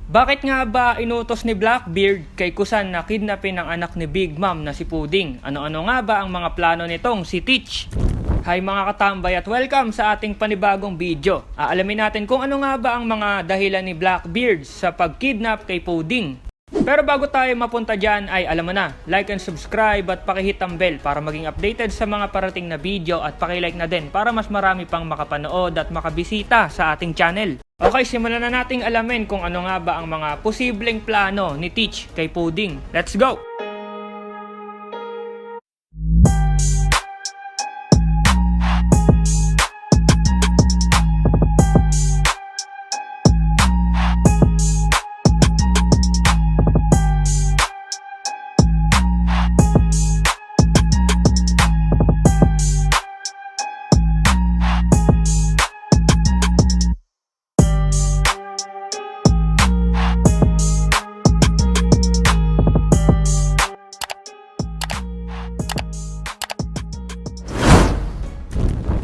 Bakit nga ba inutos ni Blackbeard kay Kusan na kidnapin ang anak ni Big Mom na si Pudding? Ano-ano nga ba ang mga plano nitong si Teach? Hi mga katambay at welcome sa ating panibagong video. Aalamin natin kung ano nga ba ang mga dahilan ni Blackbeard sa pagkidnap kay Pudding. Pero bago tayo mapunta dyan ay alam mo na, like and subscribe at pakihit ang bell para maging updated sa mga parating na video at pakilike na din para mas marami pang makapanood at makabisita sa ating channel. Okay, simulan na nating alamin kung ano nga ba ang mga posibleng plano ni Teach kay Pudding. Let's go!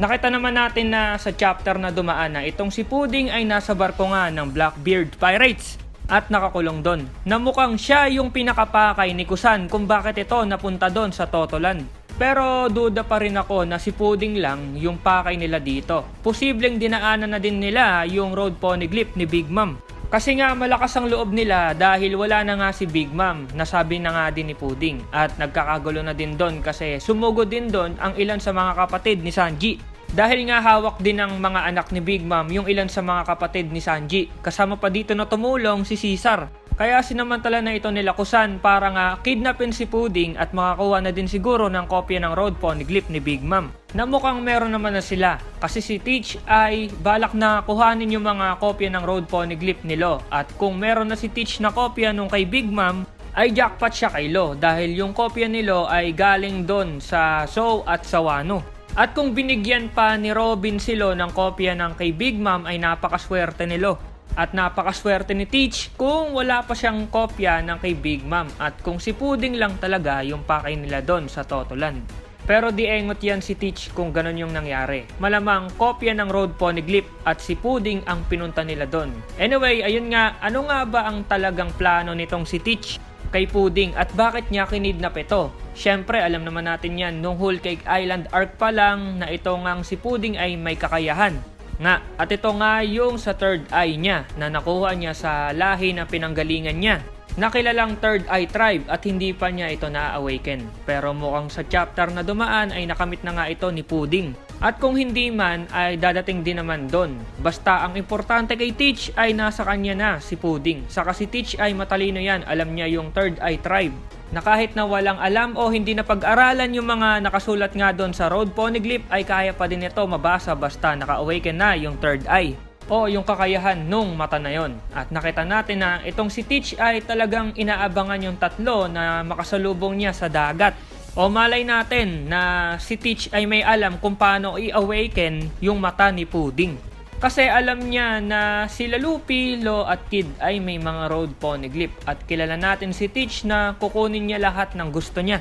Nakita naman natin na sa chapter na dumaan na itong si Pudding ay nasa barko nga ng Blackbeard Pirates at nakakulong doon. Na mukhang siya yung pinakapakay ni Kusan kung bakit ito napunta doon sa Totoland. Pero duda pa rin ako na si Pudding lang yung pakay nila dito. Posibleng dinaanan na din nila yung road poneglyph ni Big Mom. Kasi nga malakas ang loob nila dahil wala na nga si Big Mom, nasabi na nga din ni Pudding. At nagkakagulo na din doon kasi sumugod din doon ang ilan sa mga kapatid ni Sanji. Dahil nga hawak din ng mga anak ni Big Mom yung ilan sa mga kapatid ni Sanji. Kasama pa dito na tumulong si Caesar. Kaya sinamantala na ito nila Kusan para nga kidnapin si Pudding at makakuha na din siguro ng kopya ng road poneglyph ni Big Mom. Na mukhang meron naman na sila kasi si Teach ay balak na kuhanin yung mga kopya ng road poneglyph ni Lo. At kung meron na si Teach na kopya nung kay Big Mom, ay jackpot siya kay Lo dahil yung kopya ni Lo ay galing doon sa Zhou at sa Wano. At kung binigyan pa ni Robin si Lo ng kopya ng kay Big Mom ay napakaswerte ni Lo. At napakaswerte ni Teach kung wala pa siyang kopya ng kay Big Mom at kung si Pudding lang talaga yung pakay nila doon sa Totoland. Pero di engot yan si Teach kung ganun yung nangyari. Malamang kopya ng road poneglyph at si Pudding ang pinunta nila doon. Anyway, ayun nga, ano nga ba ang talagang plano nitong si Teach kay Pudding at bakit niya kinidnap ito? Syempre, alam naman natin yan nung Whole Cake Island arc pa lang na ito ngang si Pudding ay may kakayahan. Nga, at ito nga yung sa third eye niya na nakuha niya sa lahi na pinanggalingan niya. Nakilalang third eye tribe at hindi pa niya ito na-awaken. Pero mukhang sa chapter na dumaan ay nakamit na nga ito ni Pudding. At kung hindi man ay dadating din naman doon. Basta ang importante kay Teach ay nasa kanya na si Pudding. Saka si Teach ay matalino yan, alam niya yung third eye tribe. Na kahit na walang alam o hindi na pag-aralan yung mga nakasulat nga doon sa road poneglyph ay kaya pa din ito mabasa basta naka-awaken na yung third eye o yung kakayahan nung mata na yon. At nakita natin na itong si Teach ay talagang inaabangan yung tatlo na makasalubong niya sa dagat. O malay natin na si Teach ay may alam kung paano i-awaken yung mata ni Pudding. Kasi alam niya na sila Luffy, Lo at Kid ay may mga road poneglyph at kilala natin si Teach na kukunin niya lahat ng gusto niya.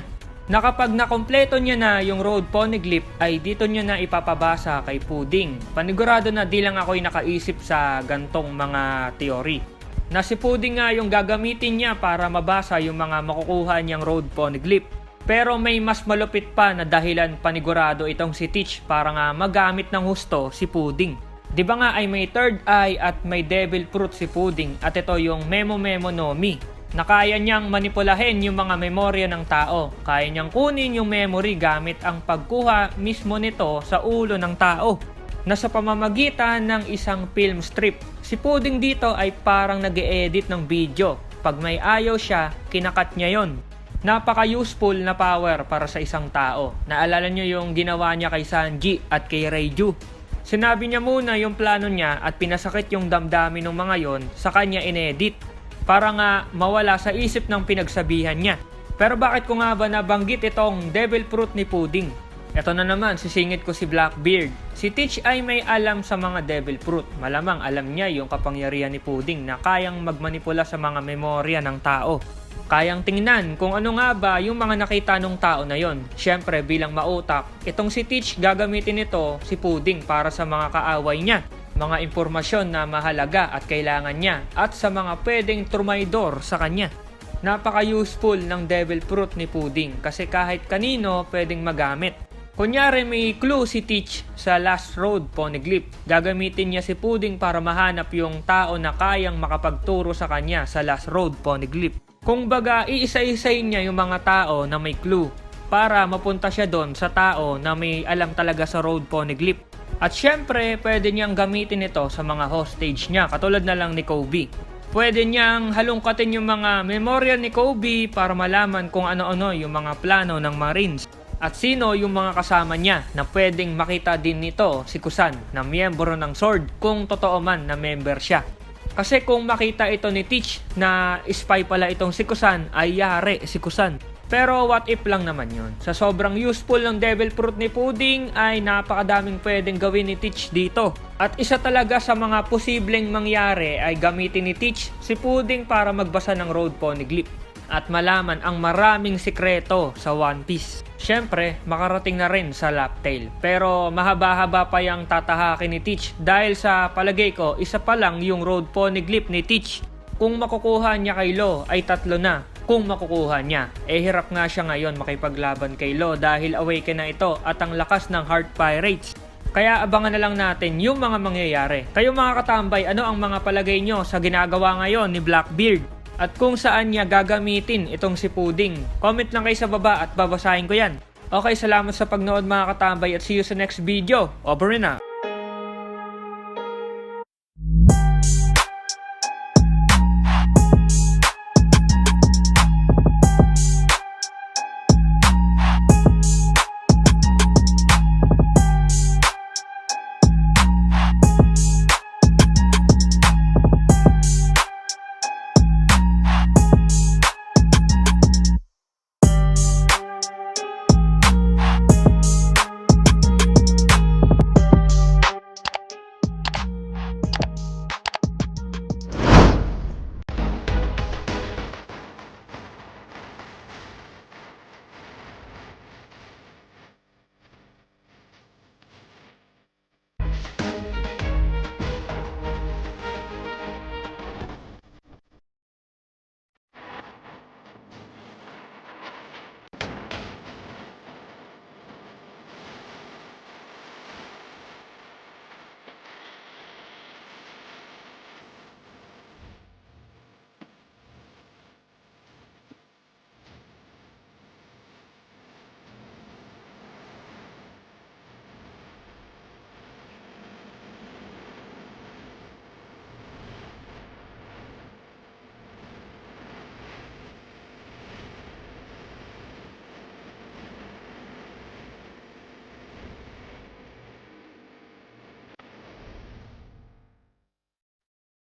Na kapag nakompleto niya na yung road poneglyph ay dito niya na ipapabasa kay Pudding. Panigurado na di lang ako'y nakaisip sa gantong mga teori. Na si Pudding nga yung gagamitin niya para mabasa yung mga makukuha niyang road poneglyph. Pero may mas malupit pa na dahilan panigurado itong si Teach para nga magamit ng husto si Pudding. Di ba nga ay may third eye at may devil fruit si Pudding at ito yung Memo Memo no Mi na kaya niyang manipulahin yung mga memorya ng tao. Kaya niyang kunin yung memory gamit ang pagkuha mismo nito sa ulo ng tao na sa pamamagitan ng isang film strip. Si Pudding dito ay parang nag-e-edit ng video. Pag may ayaw siya, kinakat niya yon. Napaka-useful na power para sa isang tao. Naalala niyo yung ginawa niya kay Sanji at kay Reiju. Sinabi niya muna yung plano niya at pinasakit yung damdamin ng mga yon sa kanya inedit para nga mawala sa isip ng pinagsabihan niya. Pero bakit ko nga ba nabanggit itong devil fruit ni Pudding? Ito na naman, sisingit ko si Blackbeard. Si Teach ay may alam sa mga devil fruit. Malamang alam niya yung kapangyarihan ni Pudding na kayang magmanipula sa mga memorya ng tao. Kayang tingnan kung ano nga ba yung mga nakita nung tao na yon. Syempre bilang mautak, itong si Teach gagamitin ito si Pudding para sa mga kaaway niya. mga impormasyon na mahalaga at kailangan niya at sa mga pwedeng trumaydor sa kanya. Napaka-useful ng Devil Fruit ni Pudding kasi kahit kanino pwedeng magamit. Kunyari may clue si Teach sa Last Road Poneglyph, gagamitin niya si Pudding para mahanap yung tao na kayang makapagturo sa kanya sa Last Road Poneglyph. Kung baga, iisa-isayin niya yung mga tao na may clue para mapunta siya doon sa tao na may alam talaga sa Road Poneglyph. At syempre, pwede niyang gamitin ito sa mga hostage niya, katulad na lang ni Kobe. Pwede niyang halungkatin yung mga memorya ni Kobe para malaman kung ano-ano yung mga plano ng Marines. At sino yung mga kasama niya na pwedeng makita din nito si Kusan na miyembro ng Sword kung totoo man na member siya. Kasi kung makita ito ni Teach na spy pala itong si Kusan ay yari si Kusan. Pero what if lang naman yun. Sa sobrang useful ng Devil Fruit ni Pudding ay napakadaming pwedeng gawin ni Teach dito. At isa talaga sa mga posibleng mangyari ay gamitin ni Teach si Pudding para magbasa ng Road Poneglyph at malaman ang maraming sikreto sa One Piece. Syempre, makarating na rin sa Laptail. Pero mahaba-haba pa yung tatahakin ni Teach dahil sa palagay ko, isa pa lang yung Road Poneglyph ni Teach. Kung makukuha niya kay Law ay 3 na. Kung makukuha niya, hirap nga siya ngayon makipaglaban kay Law dahil awaken na ito at ang lakas ng Heart Pirates. Kaya abangan na lang natin yung mga mangyayari. Kayo mga katambay, ano ang mga palagay nyo sa ginagawa ngayon ni Blackbeard? At kung saan niya gagamitin itong si Pudding? Comment lang kayo sa baba at babasahin ko yan. Okay, salamat sa pagnood mga katambay at see you sa next video. Over and out.